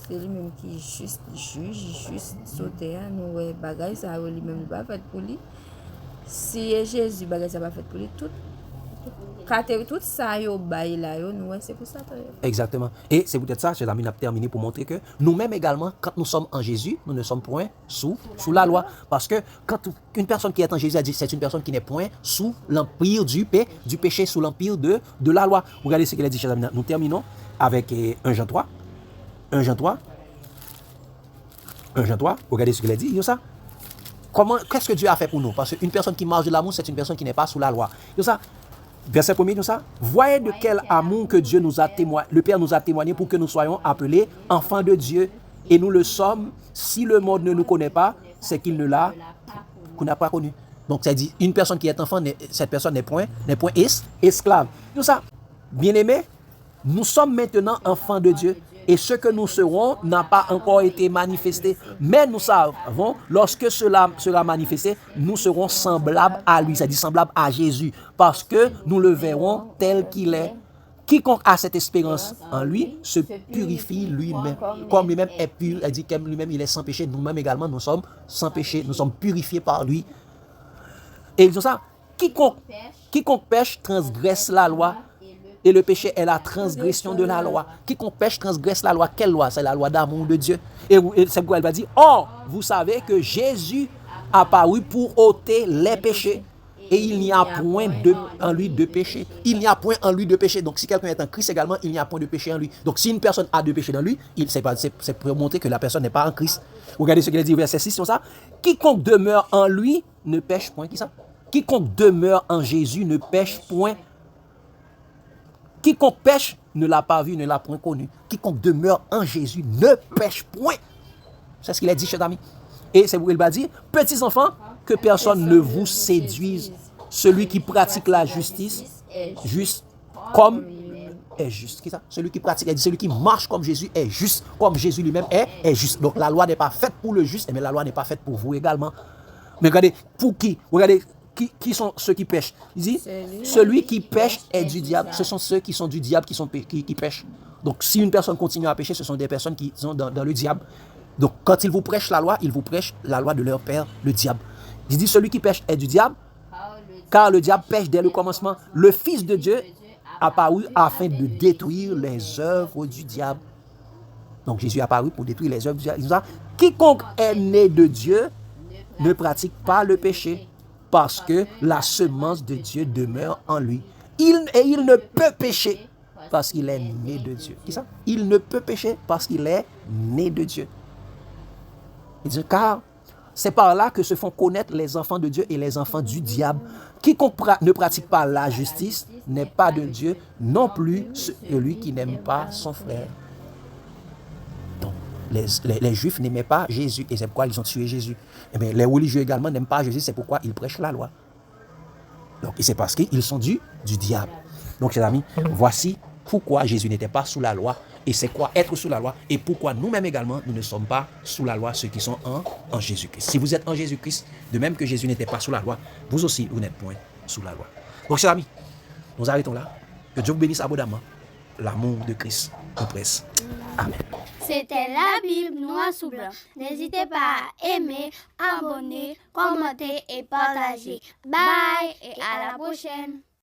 c'est lui-même qui est juste, juge, juste sauter. Nous, bagaille, ça lui-même pas fait pour lui. Si Jésus, bagaille, ça pas fait pour lui, tout ça, nous, c'est pour ça. Exactement. Et c'est peut-être ça, chers amis, on a terminé pour montrer que nous-mêmes également, quand nous sommes en Jésus, nous ne sommes point sous la loi. Parce que quand une personne qui est en Jésus a dit, c'est une personne qui n'est point sous l'empire du péché, sous l'empire de la loi. Regardez ce qu'il a dit, chers amis. Nous terminons avec 1 Jean 3. 1 Jean 3, regardez ce qu'il a dit, ça. Qu'est-ce que Dieu a fait pour nous? Parce qu'une personne qui marche de l'amour, c'est une personne qui n'est pas sous la loi. Ça. Verset 1er, ça. Voyez de quel amour que Dieu nous a témoigné, le Père nous a témoigné pour que nous soyons appelés enfants de Dieu. Et nous le sommes. Si le monde ne nous connaît pas, c'est qu'il n'a pas connu. Donc, ça dit, une personne qui est enfant, cette personne n'est point esclave. Ça. Bien-aimés, nous sommes maintenant enfants de Dieu. Et ce que nous serons n'a pas encore été manifesté. Mais nous savons, lorsque cela sera manifesté, nous serons semblables à lui, c'est-à-dire semblables à Jésus, parce que nous le verrons tel qu'il est. Quiconque a cette espérance en lui se purifie lui-même. Comme lui-même est pur, elle dit que lui-même il est sans péché, nous-mêmes également nous sommes sans péché, nous sommes purifiés par lui. Et ils disent ça, quiconque pêche transgresse la loi. Et le péché est la transgression de la loi. Quiconque pêche transgresse la loi. Quelle loi? C'est la loi d'amour de Dieu. Et c'est pourquoi elle va dire, or, vous savez que Jésus a apparu pour ôter les péchés. Et il n'y a point en lui de péché. Il n'y a point en lui de péché. Donc si quelqu'un est en Christ également, il n'y a point de péché en lui. Donc si une personne a de péché dans lui, c'est pour montrer que la personne n'est pas en Christ. Regardez ce qu'il a dit au verset 6, ça. Quiconque demeure en lui ne pêche point. Qui ça? Quiconque demeure en Jésus ne pêche point. Quiconque pêche ne l'a pas vu, ne l'a point connu. Quiconque demeure en Jésus ne pêche point. C'est ce qu'il a dit, chers amis. Et c'est où il va dire, petits enfants, que personne ne vous séduise. Celui qui pratique la justice, juste comme est juste. Qui ça? Celui qui pratique, celui qui marche comme Jésus est juste, comme Jésus lui-même est juste. Donc la loi n'est pas faite pour le juste, mais la loi n'est pas faite pour vous également. Mais regardez, pour qui? Regardez, qui sont ceux qui pêchent? Il dit, celui qui pêche est du diable. Ce sont ceux qui sont du diable qui pêchent. Donc, si une personne continue à pécher, ce sont des personnes qui sont dans le diable. Donc, quand ils vous prêchent la loi, ils vous prêchent la loi de leur père, le diable. Il dit, celui qui pêche est du diable, car le diable pêche dès le commencement. Le Fils de Dieu apparu afin de détruire les œuvres du diable. Donc, Jésus est apparu pour détruire les œuvres du diable. Il dit ça, quiconque est né de Dieu ne pratique pas le péché, parce que la semence de Dieu demeure en lui. Il ne peut pécher parce qu'il est né de Dieu. C'est ça? Il ne peut pécher parce qu'il est né de Dieu. Il dit, car c'est par là que se font connaître les enfants de Dieu et les enfants du diable. Quiconque ne pratique pas la justice n'est pas de Dieu, non plus celui qui n'aime pas son frère. Donc, les Juifs n'aimaient pas Jésus, et c'est pourquoi ils ont tué Jésus. Et bien, les religieux également n'aiment pas Jésus, c'est pourquoi ils prêchent la loi. Donc, c'est parce qu'ils sont du diable. Donc, chers amis, voici pourquoi Jésus n'était pas sous la loi, et c'est quoi être sous la loi, et pourquoi nous-mêmes également, nous ne sommes pas sous la loi, ceux qui sont en Jésus-Christ. Si vous êtes en Jésus-Christ, de même que Jésus n'était pas sous la loi, vous aussi, vous n'êtes point sous la loi. Donc, chers amis, nous arrêtons là. Que Dieu vous bénisse abondamment. L'amour de Christ nous presse. Amen. C'était la Bible noir sous blanc. N'hésitez pas à aimer, abonner, commenter et partager. Bye et à la prochaine.